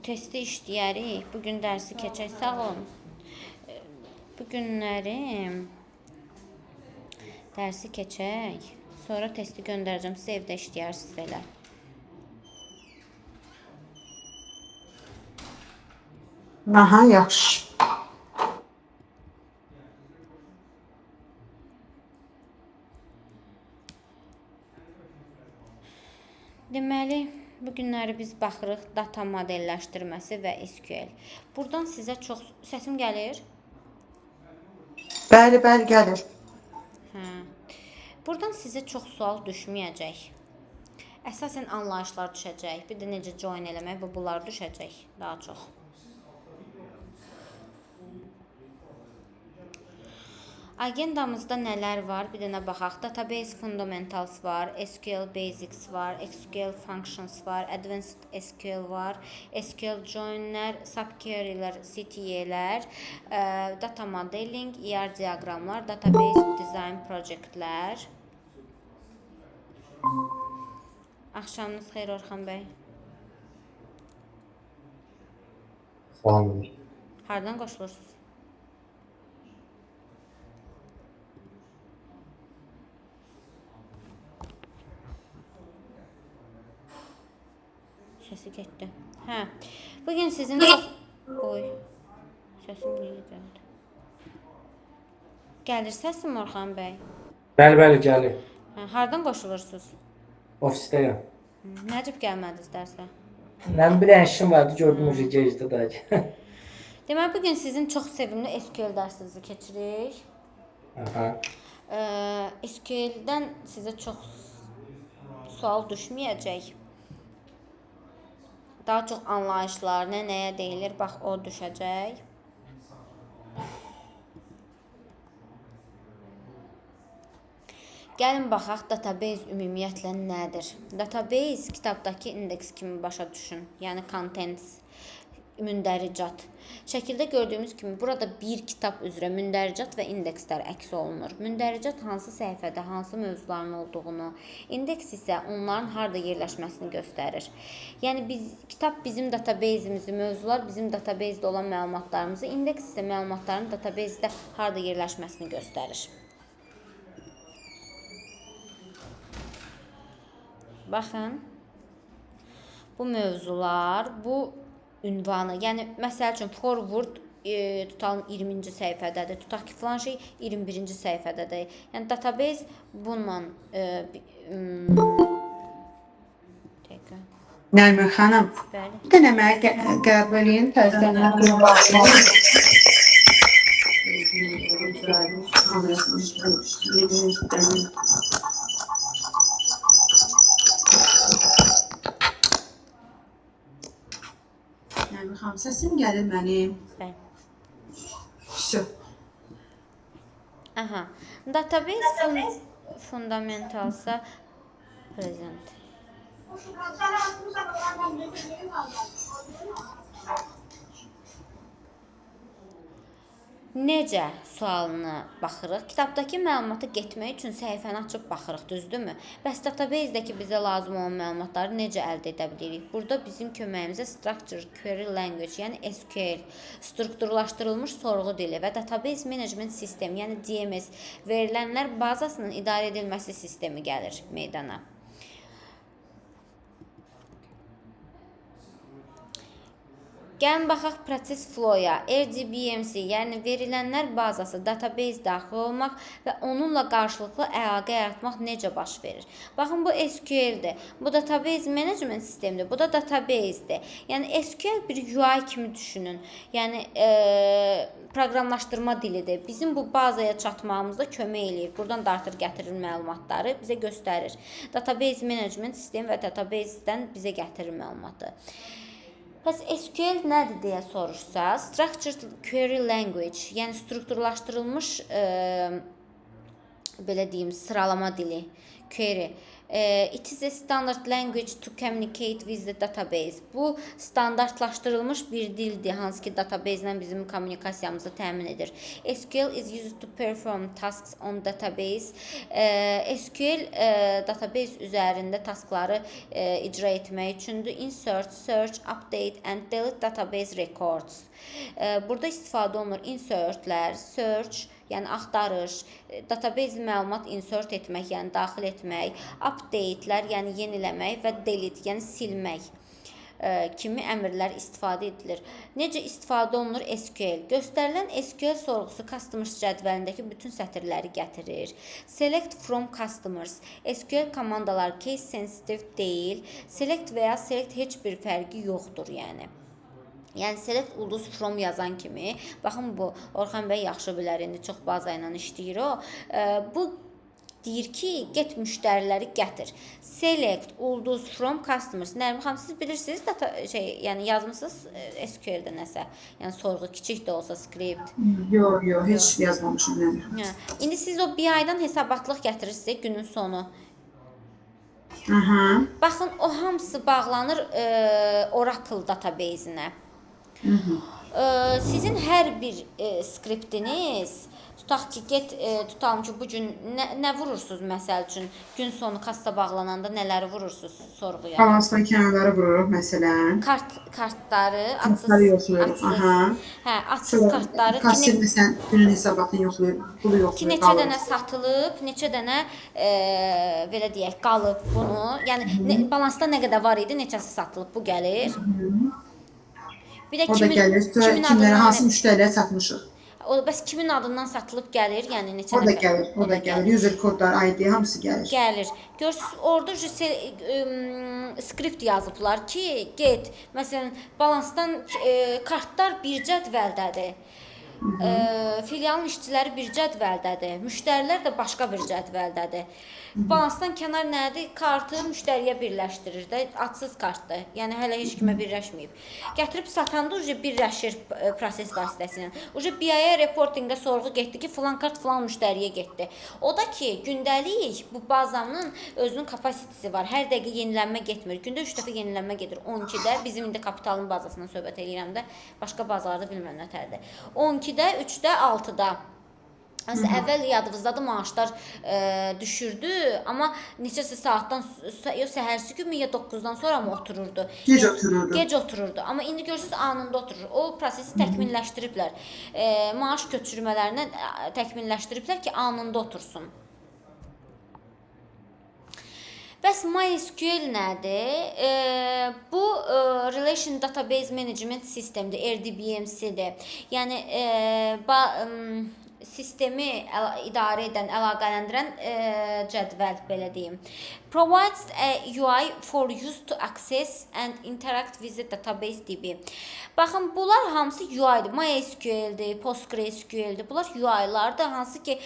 Testi işləyərik. Bugün dərsi keçək. Sağ olun. Bu günləri dərsi keçək. Sonra testi göndərəcəm. Siz evdə işləyərsiniz elə. Aha, yaxşı. Deməli, bu günləri biz baxırıq data modelləşdirməsi və SQL. Buradan sizə çox səsim gəlir. Bəli, gəlir. Buradan sizə çox sual düşməyəcək. Əsasən anlayışlar düşəcək. Bir də necə join eləmək və bunlar düşəcək daha çox. Agendamızda nələr var? Bir dənə baxaq. Database Fundamentals var, SQL Basics var, SQL Functions var, Advanced SQL var, SQL Joinlər, Subquery'lər, CTA'lər, Data Modeling, ER diaqramlar, Database Design Projectlər. Axşamınız xeyir Orxan bəy. Sağ olun. Hardan qoşulursunuz? Səsi getdi. Bugün sizin çox... Oy. Səsim niyə gəldi? Gəlir səsim Orxan bəy? Bəli, gəlir. Hardan qoşulursunuz? Ofisdəyəm. Nəcib gəlmədiniz dərsə? Mən bir işim vardı, gördüm ucu gecdə də. Deməli, bugün sizin çox sevimli SQL dərsinizi keçirik. SQL-dən sizə çox sual düşməyəcək. Daha çox anlayışlar, nəyə deyilir, bax o düşəcək. Gəlin baxaq, database ümumiyyətlə nədir? Database kitabdakı indeks kimi başa düşün. Yəni contents, mündəricat. Şəkildə gördüyümüz kimi burada bir kitab üzrə mündəricat və indekslər əks olunur. Mündəricat hansı səhifədə, hansı mövzuların olduğunu, indeks isə onların harda yerləşməsini göstərir. Yəni kitab bizim database'imizi, mövzular bizim database'də olan məlumatlarımızı, indeks isə məlumatların database'də harda yerləşməsini göstərir. Baxın, bu mövzular, bu ünvanı, yəni məsəl üçün forward tutalım 20-ci səhifədədir, tutaq ki, filan şey 21-ci səhifədədir. Yəni database bununla Nərmin xanım, bir dənə mənə qəbul eləyin, təzdən Nərmin xanım, səsim gəlir mənim. Bəli. Aha. Database fundamentalsa present. Necə sualına baxırıq. Kitabdakı məlumata getmək üçün səhifəni açıb baxırıq, düzdürmü? Bəs database-dəki bizə lazım olan məlumatları necə əldə edə bilirik? Burada bizim köməyimizə Structured Query Language, yəni SQL, strukturlaşdırılmış sorğu dili və Database Management Sistemi, yəni DMS, verilənlər bazasının idarə edilməsi sistemi gəlir meydana. Gəlin baxaq proses flow-ya, RDBMC, yəni verilənlər bazası, database daxil olmaq və onunla qarşılıqlı əlaqə yaratmaq necə baş verir? Baxın, bu SQL-dir, bu database management sistemidir, bu da database-dir. Yəni SQL bir UI kimi düşünün, yəni proqramlaşdırma dilidir. Bizim bu bazaya çatmağımızda kömək eləyir. Buradan dartır, gətirir məlumatları, bizə göstərir. Database management sistemi və database-dən bizə gətirir məlumatı. Bəs SQL nədir deyə soruşsa, Structured Query Language, yəni strukturlaşdırılmış belə deyim, sıralama dili, query It is a standard language to communicate with the database. Bu standartlaşdırılmış bir dildir, hansı ki database ilə bizim kommunikasiyamızı təmin edir. SQL is used to perform tasks on database. SQL database üzərində taskları icra etmək üçündür. Insert, search, update and delete database records. Burada istifadə olunur insertlər, search, yəni axtarış, database məlumat insert etmək, yəni daxil etmək, updatelər, yəni yeniləmək və delete, yəni silmək kimi əmrlər istifadə edilir. Necə istifadə olunur SQL? Göstərilən SQL sorğusu customers cədvəlindəki bütün sətirləri gətirir. Select from customers. SQL komandalar case sensitive deyil. Select və ya select heç bir fərqi yoxdur, yəni. Yəni select ulduz from yazan kimi, baxın bu Orxan bəy yaxşı bilər, indi çox baza ilə işləyir o. Bu deyir ki, get müştəriləri gətir. Select ulduz from customers. Nərmin xanım, siz bilirsiniz yəni yazmısınız SQL-də nəsə. Yəni sorğu kiçik də olsa script. Yox, heç yazmamışam Nəmir. İndi siz o BI-dan hesabatlıq gətirirsiniz günün sonu. Aha. Baxın, o hamısı bağlanır Oracle database-inə. Sizin hər bir skriptiniz, tutaq ki, tutalım ki, bugün nə vurursunuz məsəl üçün, gün sonu kassa bağlananda nələri vurursunuz sorğuya? Balansdan kənarları vururuq məsələn. Kartları, Kartları yoxlayırıq. atsız kartları. Kassir məsələn günün hesabatını yoxlayır, pulu yoxlayır. Neçə dənə satılıb, neçə dənə belə deyək, qalıb bunu. Yəni balansda nə qədər var idi, neçəsi satılıb, bu gəlir. Bir də O da gəlir, kimlərə, hansı müştərilərə satmışıq. Bəs kimin adından satılıb gəlir, yəni neçə O da gəlir, o da gəlir. User kodlar, ID hamısı gəlir. Gəlir. Görürsüz, orada skript yazıblar ki, get, məsələn, balansdan kartlar bir cədvəldədir. Filialın işçiləri bir cədvəldədir. Müştərilər də başqa bir cədvəldədir. Balansdan kənar nədir? Kartı müştəriyə birləşdirir də, atsız kartdır. Yəni hələ heç kimə birləşməyib. Gətirib satanda birləşir proses vasitəsilə. BI-yə reportingdə sorğu getdi ki, filan kart filan müştəriyə getdi. O da ki, gündəlik bu bazanın özünün kapasitesi var. Hər dəqiqə yenilənmə getmir. Gündə 3 dəfə yenilənmə gedir. 12-də, bizim indi kapitalın bazasından söhbət edirəm də, başqa bazalarda bilmirəm nətərdir. 12-də, 3-də, 6-da. Əvvəl yadınızdadır, maaşlar düşürdü, amma neçəsə saatdan, səhərsi gün ya 9-dan sonra mı otururdu? Gec otururdu. Gec otururdu, amma indi görürsünüz anında oturur. O prosesi təkmilləşdiriblər. Maaş köçürmələrini təkmilləşdiriblər ki, anında otursun. Bəs MySQL nədir? Bu Relation Database Management Systemdir, RDBMS-dir. Yəni sistemi idarə edən, əlaqələndirən cədvəl, belə deyim. Provides a UI for use to access and interact with the database DB. Baxın, bunlar hamısı UI-dir. MySQL-dir, PostgreSQL-dir. Bunlar UI-lardır, hansı ki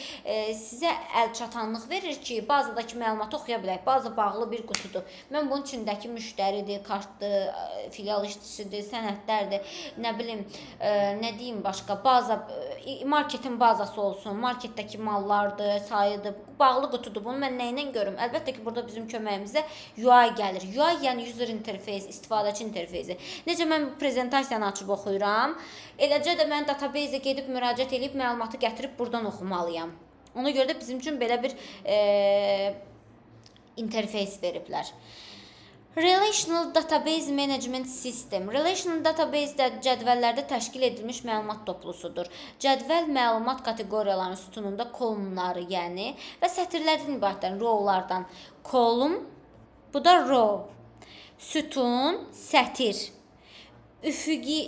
sizə əl çatanlıq verir ki, bazadakı məlumatı oxuya bilək. Baza bağlı bir qutudur. Mən bunun içindəki müştəridir, kartdır, filial işçisidir, sənədlərdir, nə bilim, nə deyim başqa, baza, marketin bazası olsun, marketdəki mallardır, sayıdır, bağlı qutudur. Bunu mən nə ilə görüm? Əlbəttə ki, burada bizim köməyimizə UI gəlir. UI yəni user interface, istifadəçi interfeysi. Necə mən bu prezentasiyanı açıb oxuyuram, eləcə də mən database-ə gedib müraciət edib məlumatı gətirib buradan oxumalıyam. Ona görə də bizim üçün belə bir interfeys veriblər. Relational Database Management System. Relational Database cədvəllərdə təşkil edilmiş məlumat toplusudur. Cədvəl məlumat kateqoriyalarının sütununda kolumları, yəni və sətirlərdən ibarətdir, rowlardan. Kolum, bu da row. Sütun, sətir. Üfüqi,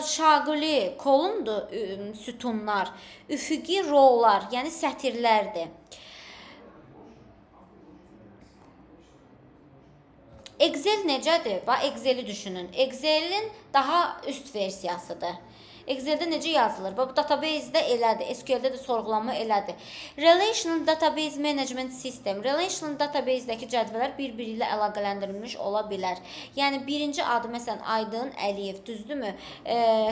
şaquli kolumdur, sütunlar. Üfüqi rowlar, yəni sətirlərdir. Excel necədir? Excel-i düşünün. Excel-in daha üst versiyasıdır. Excel-də necə yazılır? Bu database-də elədir, SQL-də də sorğulama elədir. Relational Database Management System. Relational database-dəki cədvəllər bir-biri ilə əlaqələndirilmiş ola bilər. Yəni birinci adı məsələn Aydın Əliyev, düzdürmü?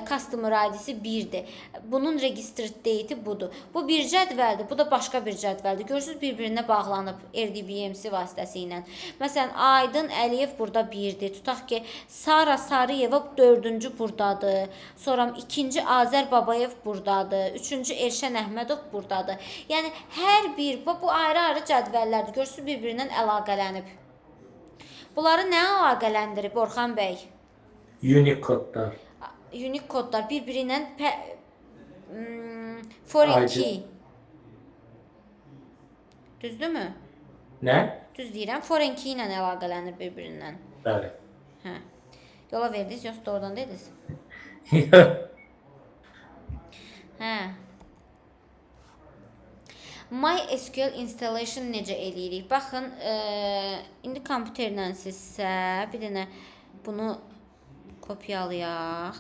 Customer ID-si 1-dir. Bunun registered date budur. Bu bir cədvəldir, bu da başqa bir cədvəldir. Görürsüz bir-birinə bağlanıb RDBMS vasitəsilə. Məsələn Aydın Əliyev burada 1-dir. Tutaq ki Sara Sarıyeva 4-cü burdadır. Sonra ikinci Azər Babayev burdadır. Üçüncü Elşən Əhmədov burdadır. Yəni hər bir bu ayrı-ayrı cədvəllərdir. Görürsüz bir-birindən əlaqələnib. Bunları nə əlaqələndirib Orxan bəy? Unique kodlar. Unique kodlar bir-biri ilə foreign key. Düzdürmü? Nə? Düz deyirəm. Foreign key ilə əlaqələnir bir-birindən. Bəli. Hə. Yola verdiniz, yoxsa doğrudan dediniz? Hə. MySQL installation necə eləyirik? Baxın, indi kompüterlə sizsə bir dənə bunu kopyalayaq.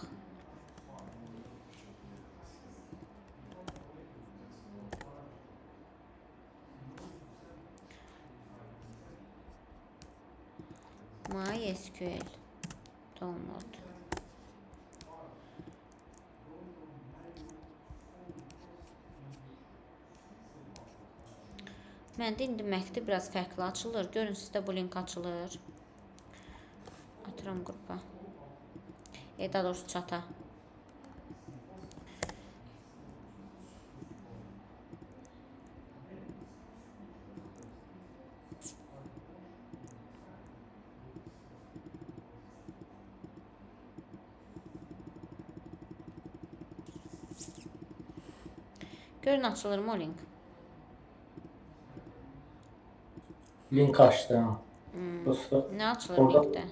MySQL download. Məndə indi məktub biraz fərqli açılır. Görün sizdə bu link açılır. Atıram qrupa. Daha doğrusu çata. Görün açılır mı o link? Link açdım. Nə açılır Orada- linkdə?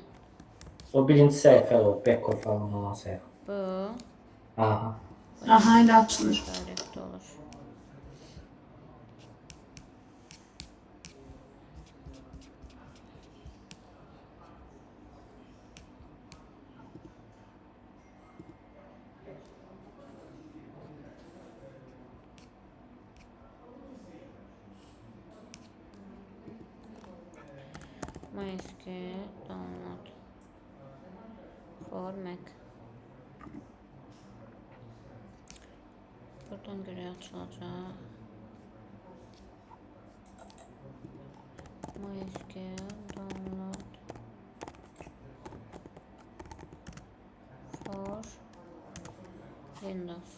O birinci səhifə o. Back-off falan olan səhifə. Bu. Aha. Aha, elə açılır. Direkt olur. MySQL download for Mac. Buradan göre açılacaq. MySQL download for Windows.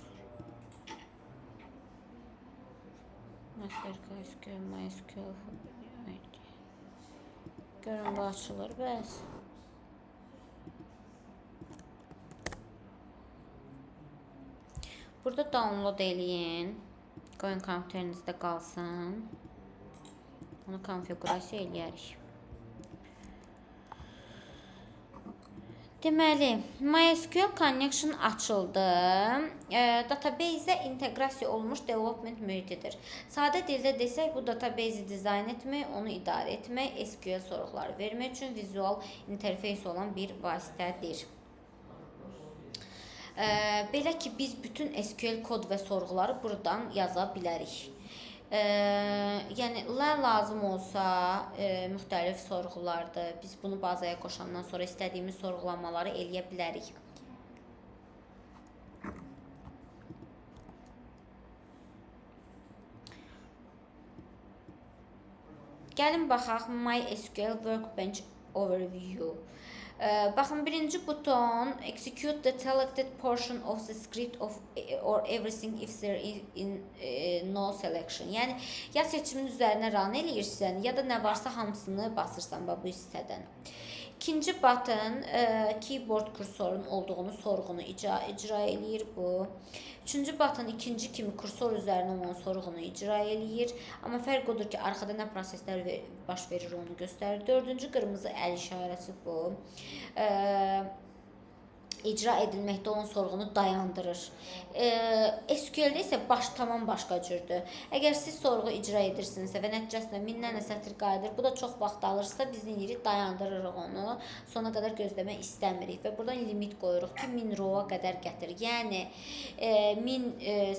MySQL görün bu açılır bəs. Burada download eləyin. Qoyun kompüterinizdə qalsın. Onu konfigurasiya eləyərik. Deməli, MySQL connection açıldı. Database-ə inteqrasiya olmuş development mühitidir. Sadə dildə desək, bu database-i dizayn etmək, onu idarə etmək, SQL sorğuları vermək üçün vizual interfeys olan bir vasitədir. Belə ki, biz bütün SQL kod və sorğuları buradan yaza bilərik. Yəni, lazım olsa müxtəlif sorğulardır. Biz bunu bazaya qoşandan sonra istədiyimiz sorğulamaları eləyə bilərik. Gəlin baxaq MySQL Workbench Overview. Baxın, birinci buton execute the selected portion of the script or everything if there is no selection. Yəni ya seçimin üzərinə run eləyirsən, ya da nə varsa hamısını basırsan bu hissədən. İkinci button keyboard kursorun olduğunu sorğunu icra eləyir bu. Üçüncü button ikinci kimi kursor üzərinə olan sorğunu icra eləyir. Amma fərq odur ki, arxada nə proseslər baş verir onu göstərir. Dördüncü qırmızı əl işarəsi bu. icra edilməkdə olan sorğunu dayandırır. SQL-də isə tamam başqa cürdür. Əgər siz sorğu icra edirsinizsə və nəticəsində minlərlə sətr qayıdır, bu da çox vaxt alırsa biz nə edirik? Dayandırırıq onu. Sona qədər gözləmək istəmirik və buradan limit qoyuruq ki, 1000 rowa qədər gətir. Yəni 1000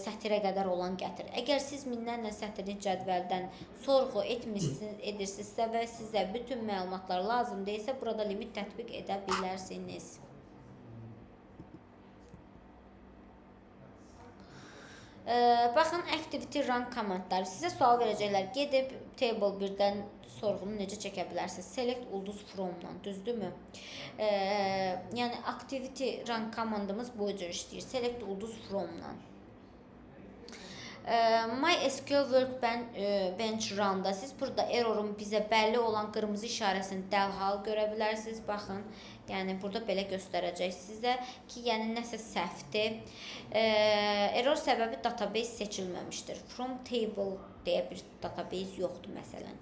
sətrə qədər olan gətir. Əgər siz minlərlə sətrli cədvəldən sorğu edirsinizsə və sizə bütün məlumatlar lazım deyilsə, burada limit tətbiq edə bilərsiniz. Baxın, activity run komandları sizə sual verəcəklər. Gedib table 1-dən sorğunu necə çəkə bilərsiniz? Select ulduz from-dan, düzdürmü? Yəni activity run komandamız bu cür işləyir. Select ulduz from-dan. MySQL Workbench Run-da siz burada errorun bizə bəlli olan qırmızı işarəsini dərhal görə bilərsiniz. Baxın, yəni burada belə göstərəcək sizə ki, yəni nəsə səhvdir. Error səbəbi database seçilməmişdir. From table deyə bir database yoxdur məsələn.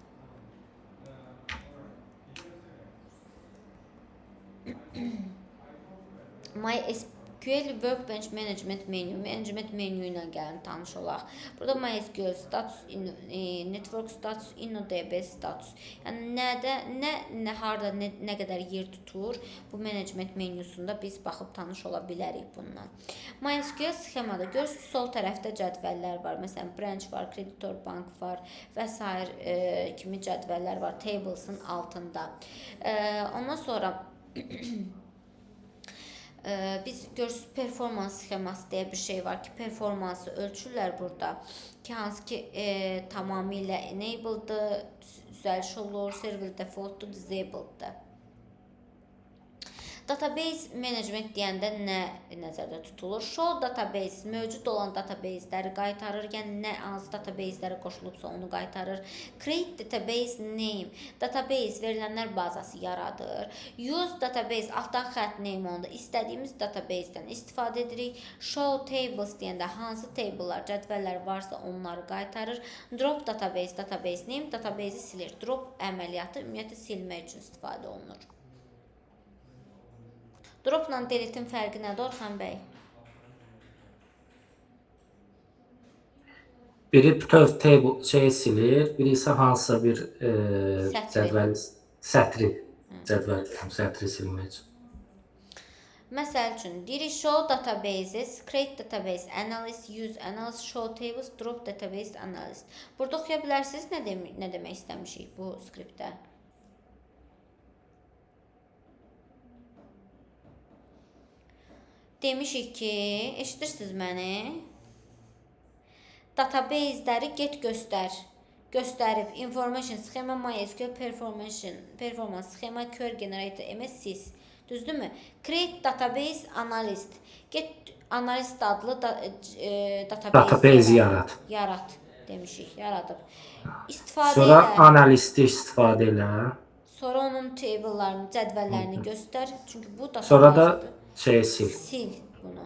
MySQL Workbench Management menu ilə gəlin tanış olaq. Burada MySQL status, network status, InnoDB status. Yəni harda nə qədər yer tutur bu management menusunda biz baxıb tanış ola bilərik bundan. MySQL sxemada görürsünüz sol tərəfdə cədvəllər var. Məsələn branch var, creditor bank var və s. kimi cədvəllər var tables'ın altında. Ondan sonra biz görürsünüz performans sxeması deyə bir şey var ki, performansı ölçürlər burada ki, hansı ki tamamilə enabled'dır, düzəliş olur, server default'dur, disabled'dır. Database management deyəndə nə nəzərdə tutulur? Show database mövcud olan databaseləri qaytarır, yəni nə hansı databaselərə qoşulubsa onu qaytarır. Create database name, database verilənlər bazası yaradır. Use database altdan xətt name onda istədiyimiz databasedən istifadə edirik. Show tables deyəndə hansı table'lar, cədvəllər varsa onları qaytarır. Drop database, database name database'i silir. Drop əməliyyatı ümumiyyətlə silmək üçün istifadə olunur. Dropla delete'in fərqi nədir Orxan bəy? Biri bütöv table şeyi silir, biri isə hansısa bir sətri silmək üçün. Məsəl üçün, deyirik show databases, create database analyst, use analyst, show tables, drop database analyst. Burada oxuya bilərsiniz nə demək istəmişik bu skriptdə? Demişik ki, eşidirsiniz məni? Database'ləri get göstər. Göstərib information schema MySQL performance schema query generator MS-SIS. Düzdürmü? Create database analyst. Get analyst adlı database yarat demişik, yaradıb. Sonra analisti istifadə elə. Sonra onun table'larını, cədvəllərini göstər. Çünki bu database. Sonra da sil. Sil bunu.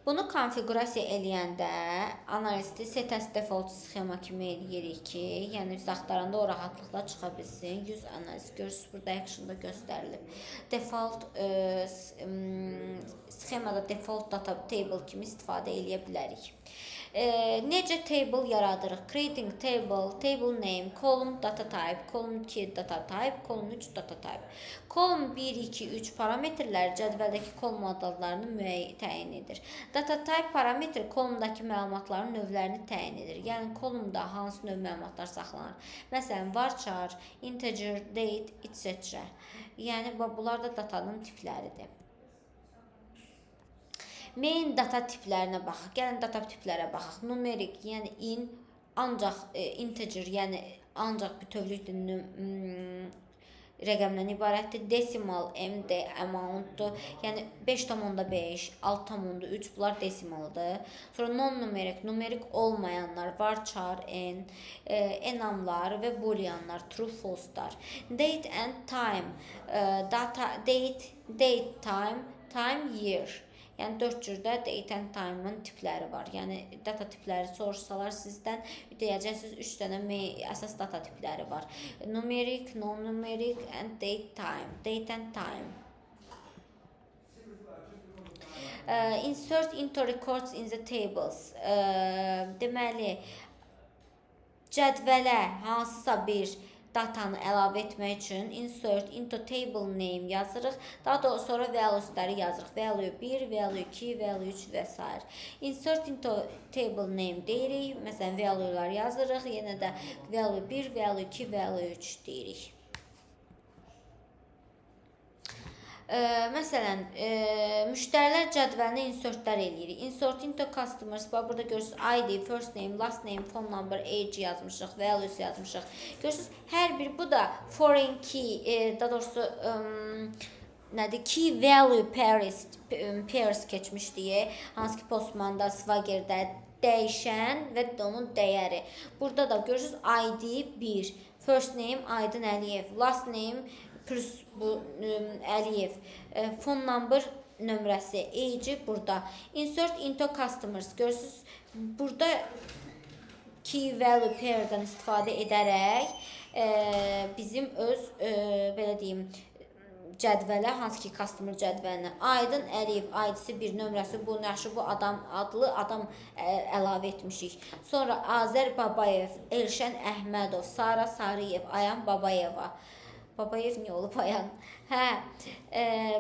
Bunu konfigurasiya eləyəndə analisti set as default sxema kimi eləyirik ki, yəni biz axtaranda o rahatlıqla çıxa bilsin. Use analyst görürsünüz burada action'da göstərilib. Default sxemada default data table kimi istifadə eləyə bilərik. Necə table yaradırıq? Creating table, table name, column data type, column 2 data type, column 3 data type. Column 1, 2, 3 parametrlər cədvəldəki column adlarını təyin edir. Data type parametri kolumdakı məlumatların növlərini təyin edir. Yəni kolumda hansı növ məlumatlar saxlanır. Məsələn, varchar, integer, date, etc. Yəni bunlar da datanın tipləridir. Main data tiplərinə baxaq. Gəlin data tiplərə baxaq. Numerik, yəni in, ancaq integer, yəni ancaq bütövlükdə rəqəmdən ibarətdir. Decimal, MD, amountdur. Yəni 5,5, 6,3 bunlar decimaldır. Sonra non-numerik, numerik olmayanlar, varchar, n, enamlar və booleanlar, true, false-dar. Date and time, date, time, year. Yəni 4 cürdə date and time-ın tipləri var. Yəni data tipləri soruşsalar sizdən deyəcəksiniz 3 dənə əsas data tipləri var. Numeric, non-numeric and date time. Date and time. Insert into records in the tables. Deməli, cədvələ hansısa bir datanı əlavə etmək üçün insert into table name yazırıq. Daha sonra valuesləri yazırıq. Value 1, value 2, value 3 və s. Insert into table name deyirik. Məsələn, value'lar yazırıq. Yenə də value 1, value 2, value 3 deyirik. Məsələn, müştərilər cədvəlinə insertlər eləyirik. Insert into customers, burada görürsünüz ID, first name, last name, phone number, age yazmışıq, values yazmışıq. Görürsünüz, hər bir bu da foreign key, daha doğrusu nədir? Key value pairs keçmişdik. Hansı ki Postman'da, Swagger'də dəyişən və onun dəyəri. Burada da görürsünüz ID 1, first name Aydın Əliyev, last name plus bu Əliyev, phone number nömrəsi, age burada. Insert into customers. Görürsünüz, burada key value pair'dan istifadə edərək bizim öz belə deyim cədvələ, hansı ki customer cədvəlinə Aydın Əliyev ID-si 1, nömrəsi bu, nəşi bu adam adlı adam əlavə etmişik. Sonra Azər Babayev, Elşən Əhmədov, Sara Sarıyev, Ayan Babayeva. Babayev niyə olub Ayan?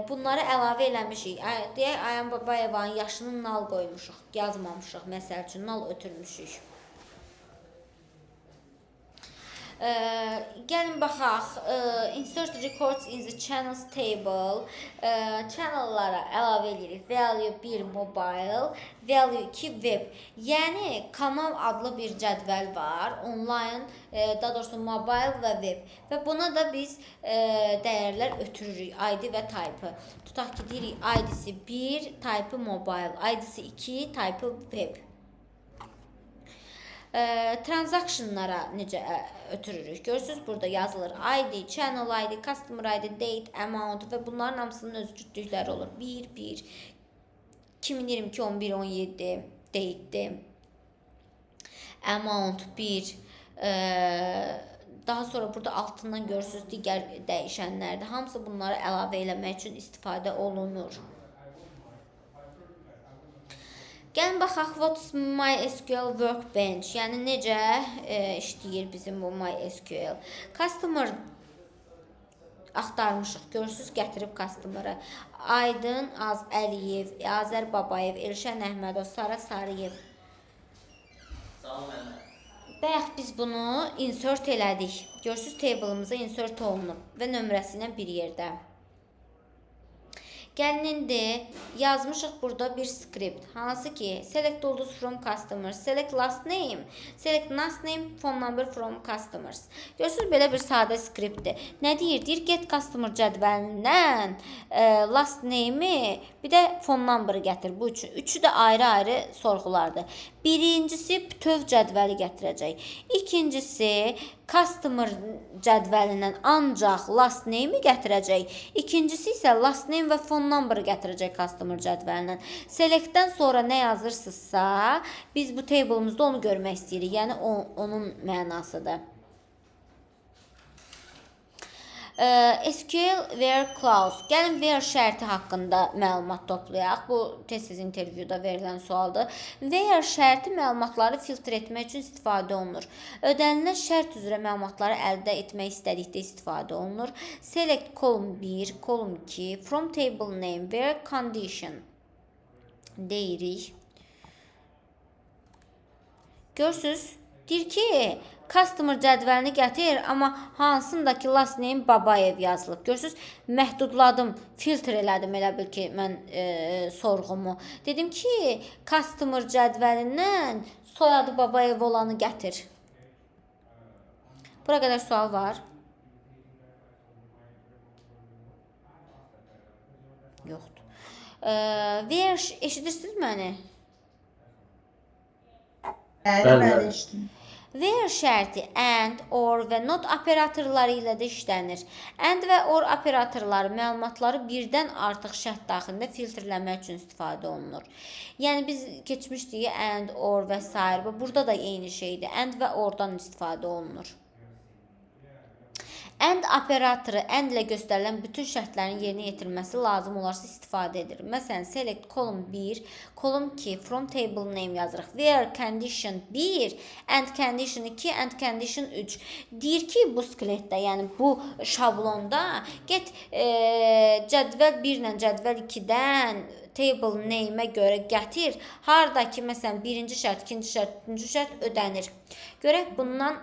Bunları əlavə eləmişik. Deyək, Ayan Babayevanın yaşını nal qoymuşuq, yazmamışıq. Məsəl üçün, nal ötürmüşük. Gəlin baxaq. Insert records in the channels table. Channellara əlavə edirik. Value 1 mobile, value 2 web. Yəni kanal adlı bir cədvəl var. Online, daha doğrusu mobile və web. Və buna da biz dəyərlər ötürürük. ID və type. Tutaq ki, deyirik ID-si 1, type mobile, ID-si 2, type web. Transactionlara necə ötürürük? Görürsünüz, burada yazılır ID, channel ID, customer ID, date, amount və bunların hamısının öz cütlükləri olur. 1, 2022, 11, 17 date'dir. Amount 1. Daha sonra burada altından görürsünüz digər dəyişənlərdir. Hamısı bunları əlavə eləmək üçün istifadə olunur. Gəlin baxaq, what's MySQL Workbench, yəni necə işləyir bizim bu MySQL. Customer axtarmışıq, görürsünüz, gətirib customer'ı. Aydın Əliyev, Azər Babayev, Elşən Əhmədov, Sara Sarıyev. Bayaq biz bunu insert elədik. Görürsünüz, table'ımıza insert olunub və nömrəsi ilə bir yerdə. Gəlin indi yazmışıq burada bir script. Hansı ki, select all from customers, select last name, select last name, phone number from customers. Görürsünüz, belə bir sadə scriptdir. Nə deyir? Deyir, get customer cədvəlindən last name'i, bir də phone number'ı gətir. Bu üçü də ayrı-ayrı sorğulardır. Birincisi bütöv cədvəli gətirəcək. İkincisi customer cədvəlindən ancaq last name'i gətirəcək. İkincisi isə last name və phone number'ı gətirəcək customer cədvəlindən. Selectdən sonra nə yazırsınızsa, biz bu table'ımızda onu görmək istəyirik. Yəni onun mənasıdır. SQL where clause. Gəlin where şərti haqqında məlumat toplayaq. Bu tez-tez intervyuda verilən sualdır. Where şərti məlumatları filtr etmək üçün istifadə olunur. Ödənilən şərt üzrə məlumatları əldə etmək istədikdə istifadə olunur. Select column 1, column 2, from table name, where condition deyirik. Görürsünüz, deyir ki, customer cədvəlini gətir, amma hansındakı last name Babayev yazılıb. Görürsünüz, məhdudladım, filtr elədim elə bil ki, mən sorğumu. Dedim ki, customer cədvəlindən soyadı Babayev olanı gətir. Bura qədər sual var. Yoxdur. Where eşidirsiniz məni? Bəli, eşidim. Where şərti and, or və not operatorları ilə də işlənir. And və or operatorları məlumatları birdən artıq şərt daxilində filtrləmək üçün istifadə olunur. Yəni biz keçmişdik and, or və s. Burada da eyni şeydir. And və ordan istifadə olunur. And operatoru and ilə göstərilən bütün şərtlərin yerinə yetirilməsi lazım olarsa istifadə edilir. Məsələn, select column 1, column 2, from table name yazırıq. Where condition 1, and condition 2, and condition 3. Deyir ki, bu skeletdə, yəni bu şablonda get cədvəl 1 ilə cədvəl 2-dən table name-ə görə gətir. Hardakı, məsələn, birinci şərt, ikinci şərt, üçüncü şərt ödənir. Görək bundan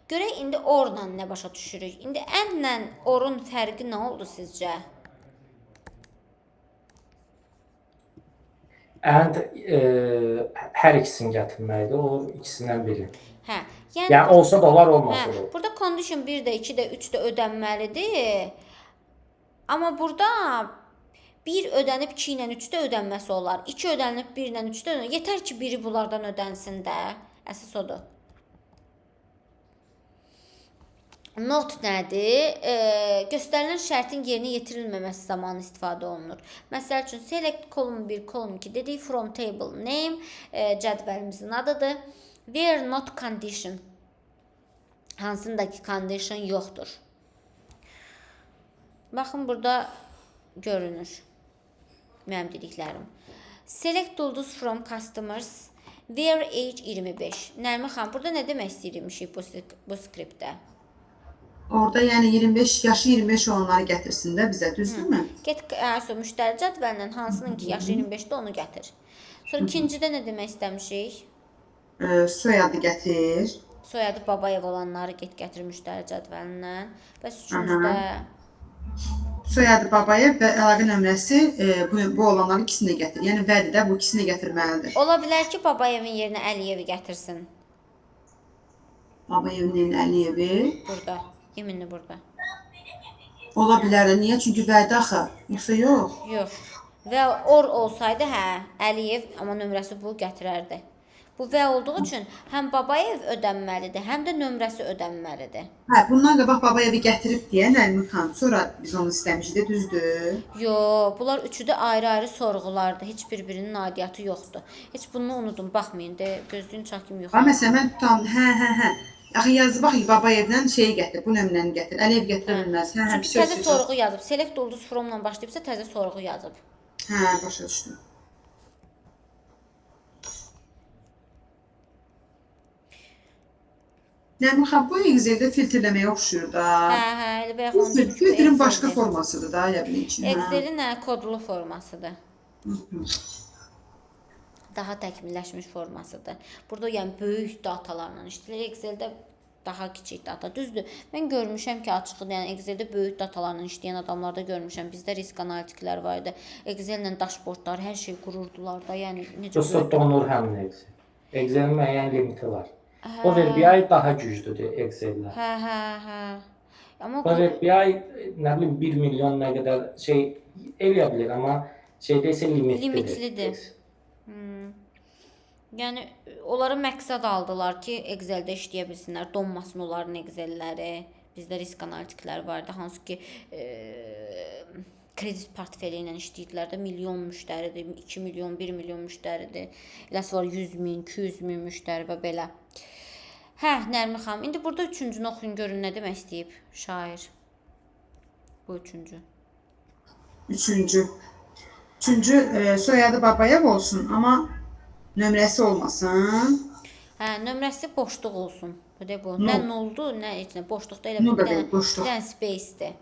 görək indi orla nə başa düşürük? İndi and-lə orun fərqi nə oldu sizcə? And hər ikisini gətirməkdir. O ikisindən biri. Hə. Yəni olsa da olar, olmasa da. Burada condition 1 də, 2 də, 3 də ödənməlidir. Amma burada 1 ödənib 2 ilə 3 də ödənməsi olar. 2 ödənib 1 ilə 3 də ödənməsi. Yetər ki, biri bunlardan ödənsin də. Əsas odur. Not nədir? Göstərilən şərtin yerinə yetirilməməsi zamanı istifadə olunur. Məsəl üçün, select column 1, column 2 dedik, from table name cədvəlimizin adıdır. Where not condition, hansındakı condition yoxdur. Baxın, burada görünür mənim dediklərim. Select ulduz from customers, where age 25. Nərmin xanım, burada nə demək istəyirmişik bu skriptdə? Orada yəni 25 yaşı 25 olanları gətirsin də bizə, düzdürmü? Get müştəri cədvəlindən hansının ki yaşı 25-də onu gətir. Sonra ikincidə nə demək istəmişik? Soyadı gətir. Soyadı Babayev olanları get gətir müştəri cədvəlindən. Və üçüncüdə Soyadı Babayev və əlaqə nömrəsi bu olanların ikisini də gətir. Yəni vədi də bu ikisini gətirməlidir. ola bilər ki, Babayevin yerinə Əliyevi gətirsin. Babayevin Əliyevi. Burada. Yeminli burada. Ola bilər də. Niyə? Çünki vədi axı. Yoxsa yox. Yox. Və or olsaydı, hə, Əliyev, amma nömrəsi bu gətirərdi. Bu və olduğu üçün həm Babayev ödənməlidir, həm də nömrəsi ödənməlidir. Hə, bundan qabaq Babayevi gətirib deyə Nərmin xanım. Sonra biz onu istəmişdik, düzdür? Yox, bunlar üçü də ayrı-ayrı sorğulardır. Heç bir-birinin aidiyyatı yoxdur. Heç bunu unudun, baxmayın, gözlüyün çəkim yox. Ha, məsələn, mən tutam, hə. Axı yazı bax, Babayevdən şeyi gətir, bu nömrəni gətir. Əliyev gətirə bilməz. Hə, Çünki təzə sorğu yazıb. Select ulduz from-la başlayıbsa təzə sorğu yazıb. Hə, başa düşdüm. Nərmin xanım, bu Excel-də filtrləməyə oxşuyur da. Hə, elə belə Bu onu dedim. filtrin başqa formasıdır da, ya bilin ki. Excel-in kodlu formasıdır. Daha təkmilləşmiş formasıdır. Burada yəni böyük datalarla işləyilir. Excel-də daha kiçik data. Düzdür. Mən görmüşəm ki, açıq, yəni Excel-də böyük datalarla işləyən adamlarda görmüşəm. Bizdə risk analitiklər var idi. Excel-lə dashboardlar, hər şey qururdular da. Yəni necə Prosta donur həmin Excel. Excel-in müəyyən limiti var. Power BI daha güclüdür Excel-lə. Hə. Amma Power BI nə bilim 1 milyon nə qədər şey eləyə bilər, amma şeydə isə limitlidir. Yəni onlara məqsəd aldılar ki, Excel-də işləyə bilsinlər, donmasın onların Excel-ləri. Bizdə risk analitiklər vardı, hansı ki kredit portfeli ilə işləyirdilər də, milyon müştəridir, 2 milyon, 1 milyon müştəridir. Eləsi var 100 min, 200 min müştəri və belə. Hə, Nərmin xanım, indi burada üçüncünü oxuyun, görün nə demək istəyib şair. Bu üçüncü. Üçüncü soyadı Babayev olsun, amma nömrəsi olmasın. Hə, nömrəsi boşluq olsun. Bu da bu. Nə noldu, nə içində boşluqda elə bir dənə space-dir.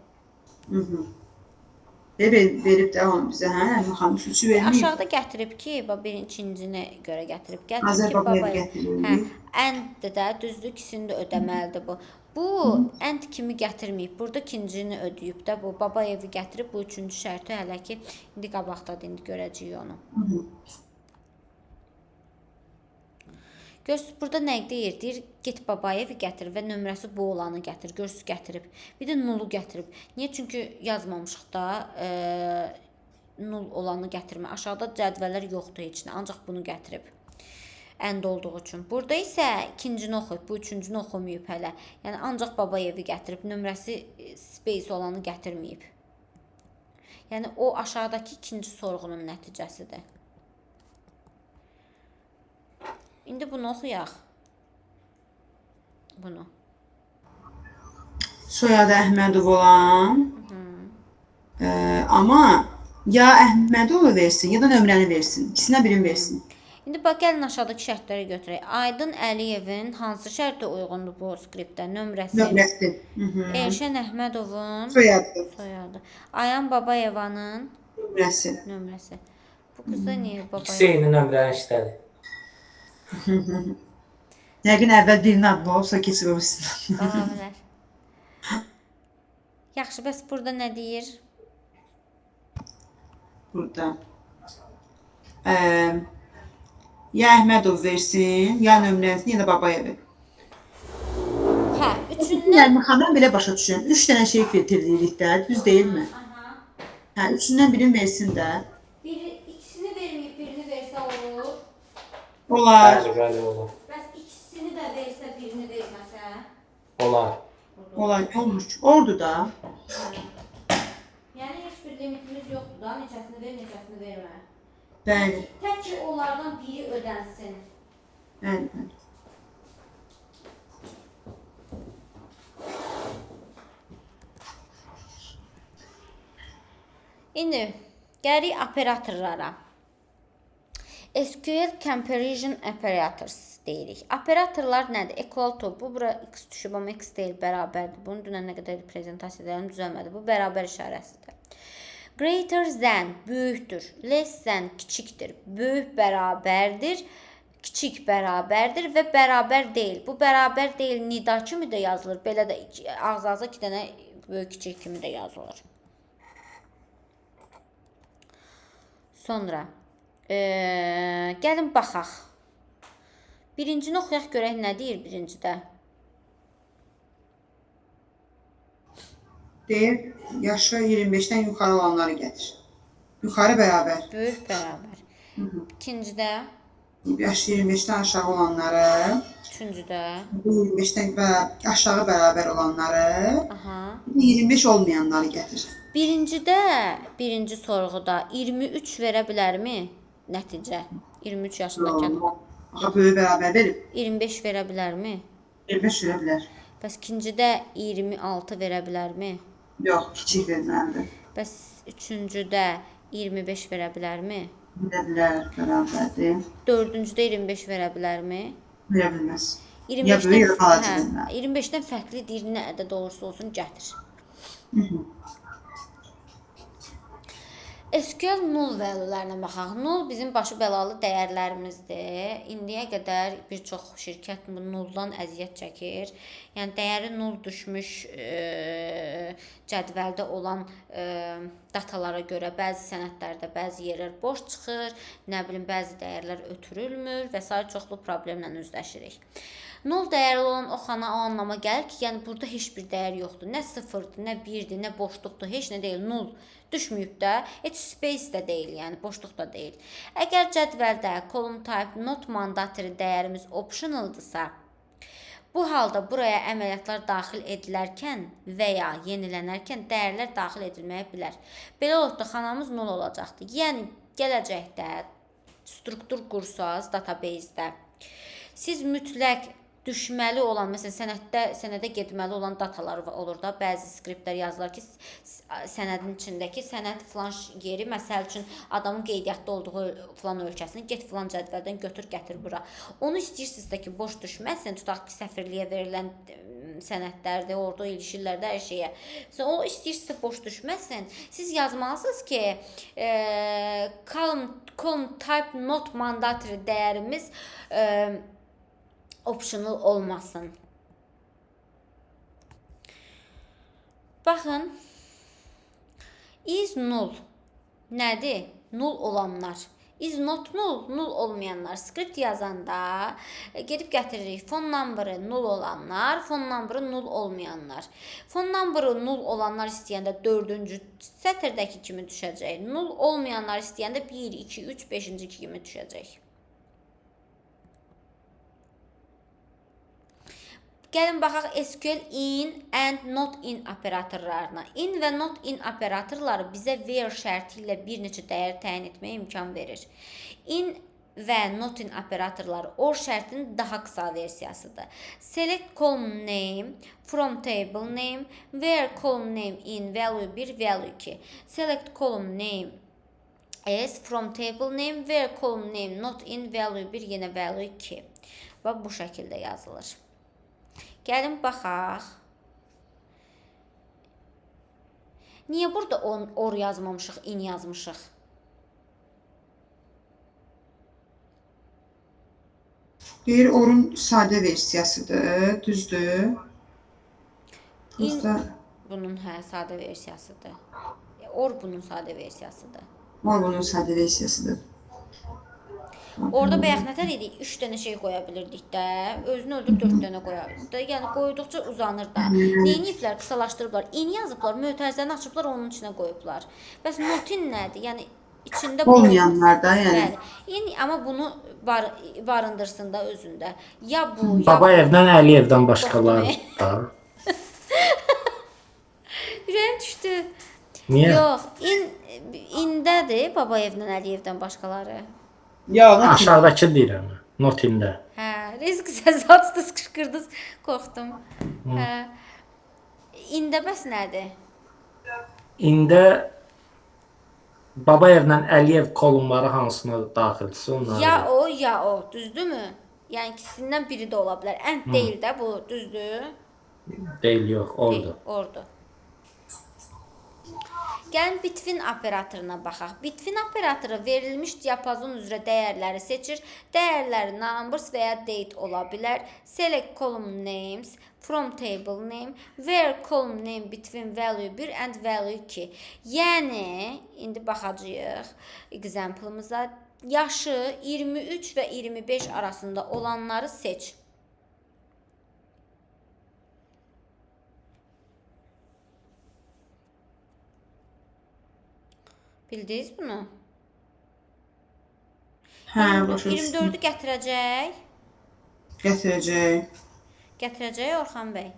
Verib də onu bizə, hə? Nərmin xanım, üçü verməyib. Aşağıda gətirib ki, ikincinə görə gətirib. Azər Babayev gətirib. Hə, and də düzdür, ikisini də ödəməlidir bu. Bu and kimi gətirməyib. Burada ikincini ödəyib də bu. Babayevi gətirib, bu üçüncü şərti hələ ki indi qabaqdadır, indi görəcəyik onu. Görsünüz, burada nə deyir? Deyir, get Babayevi gətir və nömrəsi bu olanı gətir. Görsünüz, gətirib. Bir də nulu gətirib. Niyə? Çünki yazmamışıq da null olanı gətirmə. Aşağıda cədvəllər yoxdur heç nə, ancaq bunu gətirib. Əndə olduğu üçün. Burada isə ikincini oxuyub, bu üçüncünü oxumayıb hələ. Yəni ancaq Babayevi gətirib, nömrəsi space olanı gətirməyib. Yəni o aşağıdakı ikinci sorğunun nəticəsidir. İndi bunu oxuyaq. Bunu. Soyadı Əhmədov olan. Amma ya Əhmədovu versin, ya da nömrəni versin. İkisindən birini versin. İndi bax, gəlin aşağıdakı şərtləri götürək. Aydın Əliyevin hansı şərtə uyğundur bu skriptdə? Nömrəsi. Nömrəsi. Elşən Əhmədovun Soyadı. Ayan Babayevanın Nömrəsi. Bu qızda niyə İkisi Babayev? eyni nömrəni istədi. Yəqin əvvəl birinin adını olsa keçib öbürsünə. Ola bilər. Yaxşı, bəs burada nə deyir? Burada. Ya Əhmədov versin, ya nömrəsini, ya da Babayevi. Hə, üçündən. Nərmixandan belə başa düşürəm. 3 dənə şey filtrləyirik də, düz deyilmi? Hə, üçündən birini versin də. İkisini verməyib, birini versə olur. Olar. Bəli, olur. Bəs ikisini də versə, birini verməsə? Olar. Olar, nə olmuş ki? Ordu da. Yəni heç bir limitimiz yoxdur da, neçəsini ver, neçəsini vermə. Bəli. Tək ki, onlardan biri ödənsin. Bəli. İndi gəlirik operatorlara. SQL Comparison Operators deyirik. Operatorlar nədir? Equal to, bu bura x düşüb, amma x deyil, bərabərdir. Bunu dünən nə qədər prezentasiyadalarım düzəlmədi. Bu bərabər işarəsidir. Greater than, böyükdür. Less than, kiçikdir. Böyük bərabərdir. Kiçik bərabərdir və bərabər deyil. Bu bərabər deyil nida kimi də yazılır. Belə də ağız-ağıza 2 dənə böyük kiçik kimi də yazılır. Sonra gəlin baxaq. Birincini oxuyaq görək nə deyir birincidə. Deyir, yaşı 25-dən yuxarı olanları gətir. Yuxarı bərabər. Böyük bərabər. İkincidə. Yaşı 25-dən aşağı olanları. Üçüncüdə. 25-dən aşağı bərabər olanları. Aha. 25 olmayanları gətir. Birincidə, birinci sorğuda 23 verə bilərmi nəticə? 23 yaşındakı. Aha, böyük bərabər verib. 25 verə bilərmi? 25 verə bilər. Bəs ikincidə 26 verə bilərmi? Yox, kiçik verməlidir. Bəs üçüncüdə 25 verə bilərmi? Verə bilər, bərabərdir. Dördüncüdə 25 verə bilərmi? Verə bilməz. 25-dən, ya balaca verməli. 25-dən fərqli deyir, nə ədəd olursa olsun gətir. SQL null value-lərinə baxaq. Null bizim başı bəlalı dəyərlərimizdir. İndiyə qədər bir çox şirkət nulldan əziyyət çəkir. Yəni dəyəri null düşmüş cədvəldə olan datalara görə bəzi sənədlərdə bəzi yerlər boş çıxır, nə bilim bəzi dəyərlər ötürülmür və sair çoxlu problemlə üzləşirik. Null dəyərli olan o xana o anlama gəlir ki, yəni burada heç bir dəyər yoxdur. Nə sıfırdır, nə birdir, nə boşluqdur, heç nə deyil. Null düşməyib də, heç space də deyil, yəni boşluq da deyil. Əgər cədvəldə column type not mandatory dəyərimiz optionaldırsa, bu halda buraya əməliyyatlar daxil edilərkən və ya yenilənərkən dəyərlər daxil edilməyə bilər. Belə olduqda xanamız null olacaqdır. Yəni gələcəkdə struktur qursaz database-də siz mütləq düşməli olan, məsələn, sənədə getməli olan datalar olur da, bəzi skriptlər yazılar ki, sənədin içindəki sənəd filan yeri, məsəl üçün adamın qeydiyyatda olduğu filan ölkəsini get filan cədvəldən götür, gətir bura. Onu istəyirsinizsə ki, boş düşməsin, tutaq ki, səfirliyə verilən sənədlərdir, orada ilişirlər də hər şeyə. O istəyirsinizsə boş düşməsin, siz yazmalısınız ki, column type not mandatory dəyərimiz optional olmasın. Baxın, is null nədir? Null olanlar. Is not null, null olmayanlar. Skript yazanda gedib gətiririk phone number-ı null olanlar, phone number-ı null olmayanlar. Phone number-ı null olanlar istəyəndə 4-cü sətirdəki kimi düşəcək. Null olmayanlar istəyəndə 1, 2, 3, 5-ci kimi düşəcək. Gəlin baxaq SQL in and not in operatorlarına. In və not in operatorları bizə where şərti ilə bir neçə dəyər təyin etməyə imkan verir. In və not in operatorları or şərtinin daha qısa versiyasıdır. Select column name from table name, where column name in value 1, value 2. Select column name as from table name, where column name not in value 1, yenə value 2. Və bu şəkildə yazılır. Gəlin baxaq. Niyə burada or yazmamışıq, in yazmışıq? Deyir, orun sadə versiyasıdır, düzdür. Burada Bunun sadə versiyasıdır. Or bunun sadə versiyasıdır. or bunun sadə versiyasıdır. Orada bayaq nətər idi? 3 dənə şey qoya bilirdik də. Özünü öldür 4 dənə qoya bilirdik də. Yəni qoyduqca uzanır da. Neyiniblər, qısalaşdırıblar. In yazıblar, mötərizəni açıblar, onun içinə qoyublar. Bəs notin nədir? Yəni içində Olmayanlar da, yəni. Yəni amma bunu barındırsın da özündə. Ya bu, ya Babayevdən, Əliyevdən başqaları da. Ürəyim düşdü. Niyə? Yox, indədir Babayevdən, Əliyevdən başqaları. Ya, Aşağıdakı deyirəm. Notində. Hə, rizq səs atdınız, qışqırdınız, qorxdum. Hə. İndə bəs nədir? İndə Babayevlə Əliyev kolumları hansına daxildirsə onları. Ya o, düzdürmü? Yəni ikisindən biri də ola bilər. Ən deyil də bu, düzdür? Deyil, yox, oldu. Ordu. Gəlin between operatoruna baxaq. Between operatoru verilmiş diapazon üzrə dəyərləri seçir. Dəyərləri numbers və ya date ola bilər. Select column names from table name, where column name between value 1 and value 2. Yəni, indi baxacağıq example-ımıza. Yaşı 23 və 25 arasında olanları seç. Bildiniz bunu? hə, başa düşdüm. 24-ü gətirəcək. Gətirəcək. Gətirəcək Orxan bəy.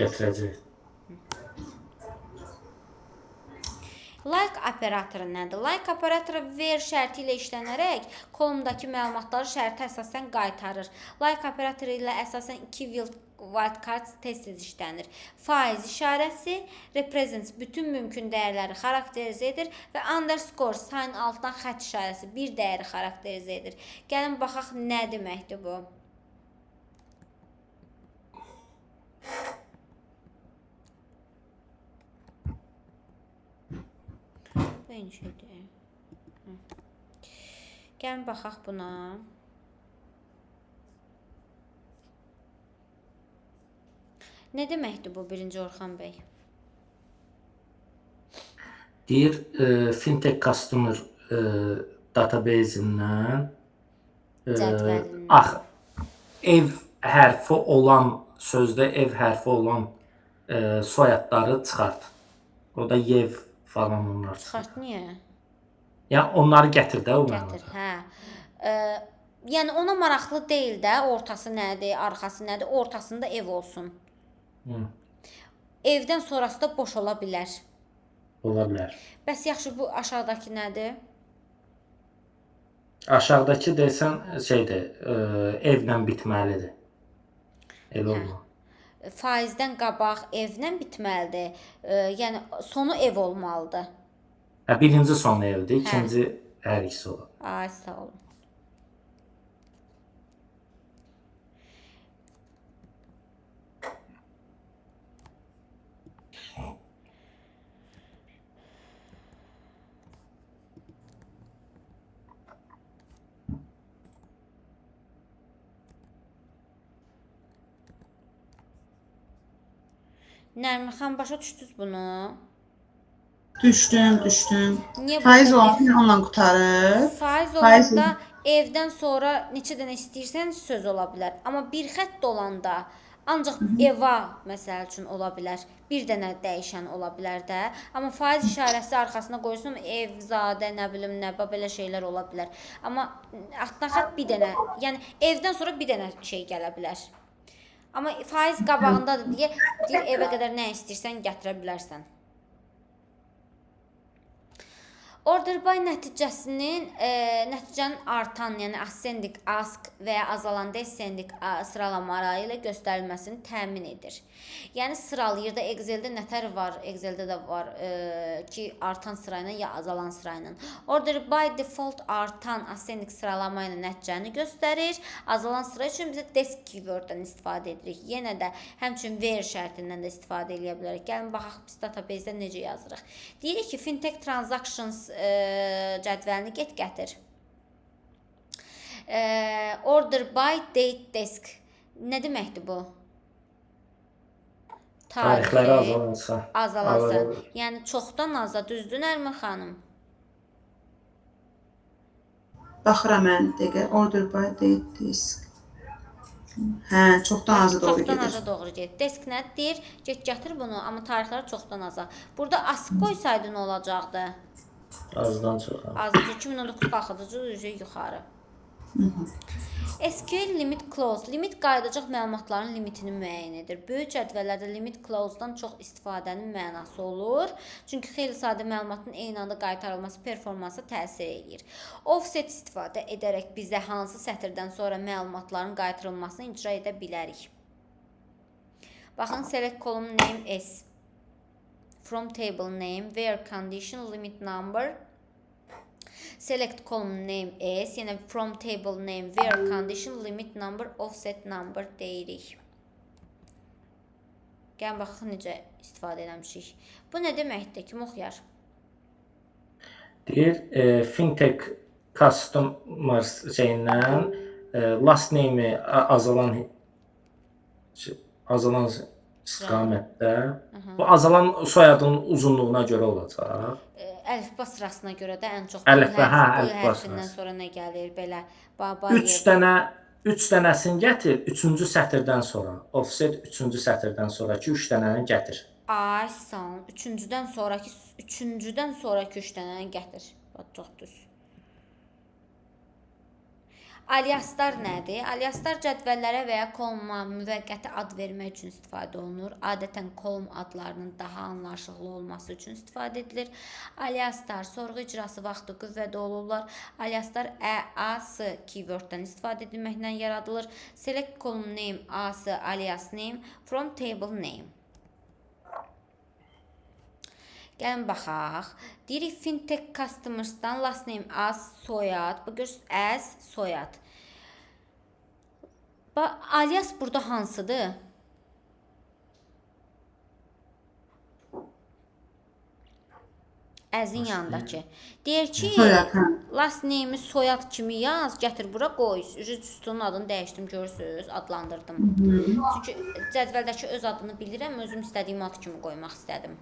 Gətirəcək. Like operatoru nədir? Like operatoru where şərti ilə işlənərək kolumdakı məlumatları şərtə əsasən qaytarır. Like operatoru ilə əsasən 2 wildcards tez-tez işlənir. Faiz işarəsi represents bütün mümkün dəyərləri xarakterizə edir və underscore sign altdan xətt işarəsi bir dəyəri xarakterizə edir. Gəlin baxaq nə deməkdir bu? Bu eyni şeydir. Gəlin baxaq buna. Nə deməkdir bu birinci Orxan bəy? Deyir, Fintech Customer database-indən Cədvəlindən. ev hərfi olan, sözdə ev hərfi olan soyadları çıxart. Orada yev falan onlar çıxart. Çıxart niyə? Yəni onları gətir də o Gətir, mənada. hə. Yəni ona maraqlı deyil də, ortası nədir, arxası nədir, ortasında ev olsun. Evdən sonrası da boş ola bilər. Ola bilər. Bəs yaxşı bu aşağıdakı nədir? Aşağıdakı desən şeydir, evlə bitməlidir. Elə olma. Faizdən qabaq evlə bitməlidir. Yəni sonu ev olmalıdır. Birinci son evdir, ikinci hər ikisi olur. Ay, sağ olun. Nərmin xan başa düşdünüz bunu? Düşdüm. Niyə Faiz burada olan onunla qutarır. faiz Faiz olanda evdən sonra neçə dənə istəyirsən söz ola bilər. Amma bir xətt olanda ancaq eva məsəl üçün ola bilər. Bir dənə dəyişən ola bilər də. Amma faiz işarəsi arxasına qoyursan ev, zadə, nə bilim, nə belə şeylər ola bilər. Amma altdan xətt bir dənə, yəni evdən sonra bir dənə şey gələ bilər. Amma faiz qabağındadır deyə deyir evə qədər nə istəyirsən gətirə bilərsən. Order by nəticənin artan, yəni ascending ask və ya azalan descending sıralama ilə göstərilməsini təmin edir. Yəni sıralayır da Excel-də nətər var, Excel-də də var ki, artan sırayla ya azalan sırayla. Order by default artan ascending sıralama ilə nəticəni göstərir. Azalan sıra üçün bizə desk keyworddən istifadə edirik. Yenə də həmçinin where şərtindən də istifadə edə bilərik. Gəlin baxaq biz database-də necə yazırıq. Deyirik ki, fintech transactions cədvəlini get gətir. Order by date desk. Nə deməkdir bu? Tarixləri azalansa. Azalansa. Yəni çoxdan aza, düzdür Nərmin xanım? Baxıram mən dəqiqə. Order by date desk. Hə, çoxdan aza doğru gedir. Çoxdan aza doğru gedir. Desk nədir? Get gətir bunu, amma tarixləri çoxdan aza. Burada ask qoysaydı nə olacaqdı? Azdan çox. Azca 2019 qalxıcı yuxarı. SQL limit clause. Limit qayıdacaq məlumatların limitini müəyyən edir. Böyük cədvəllərdə limit clause-dan çox istifadənin mənası olur. Çünki xeyli sadə məlumatın eyni anda qaytarılması performansa təsir edir. Offset istifadə edərək bizə hansı sətirdən sonra məlumatların qaytarılmasını icra edə bilərik. Baxın, select column name S. From table name, where condition limit number. Select column name S, yəni from table name, where condition limit number, offset number deyirik. Gəlin baxaq necə istifadə eləmişik. Bu nə deməkdir? Kim oxuyar? Deyir, fintech customers şeyindən last name-i azalan istiqamətdə. Bu azalan soyadın uzunluğuna görə olacaq. Əlifba sırasına görə də ən çox əlifba hərfindən sonra nə gəlir belə. 3 dənəsini gətir 3-cü sətirdən sonra. Offset 3-cü sətirdən sonraki 3 dənəni gətir. Ay, son 3-cüdən sonraki 3 dənəni gətir. Bax, çox düz. Aliaslar nədir? Aliaslar cədvəllərə və ya koluma müvəqqəti ad vermək üçün istifadə olunur. Adətən kolum adlarının daha anlaşılıqlı olması üçün istifadə edilir. Aliaslar sorğu icrası vaxtı qüvvədə olurlar. Aliaslar AS keyworddən istifadə edilməklə yaradılır. Select column name AS alias name from table name. Gəlin baxaq. Deyirik fintech customers'dan last name as soyad. Bu görürsünüz as soyad. Alias burada hansıdır? Əzin yanındakı. Deyir ki, last name'i soyad kimi yaz, gətir bura qoy. Üstünün adını dəyişdim, görürsünüz, adlandırdım. Çünki cədvəldəki öz adını bilirəm, özüm istədiyim ad kimi qoymaq istədim.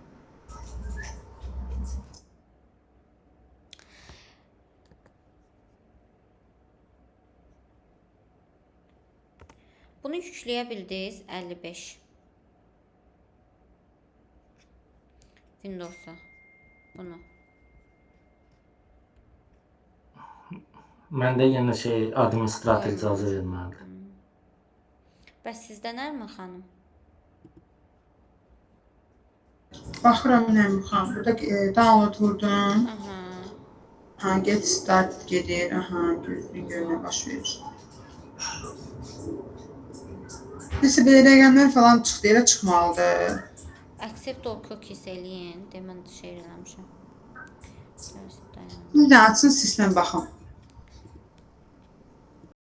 Bunu yükləyə bildiniz 55 Windows'a bunu. Məndə yenə administrator icazə verməlidir. Bəs sizdə Nərmin xanım? Baxıram Nərmin xanım. Burada download vurdum. Get start gedir. Gözlük görünə baş verir. Nəsə belə rəqəmlər falan çıxdı, elə çıxmalıdır. Accept all cookies eləyin. Demən şey eləmişəm. Bir də açın sistem baxım.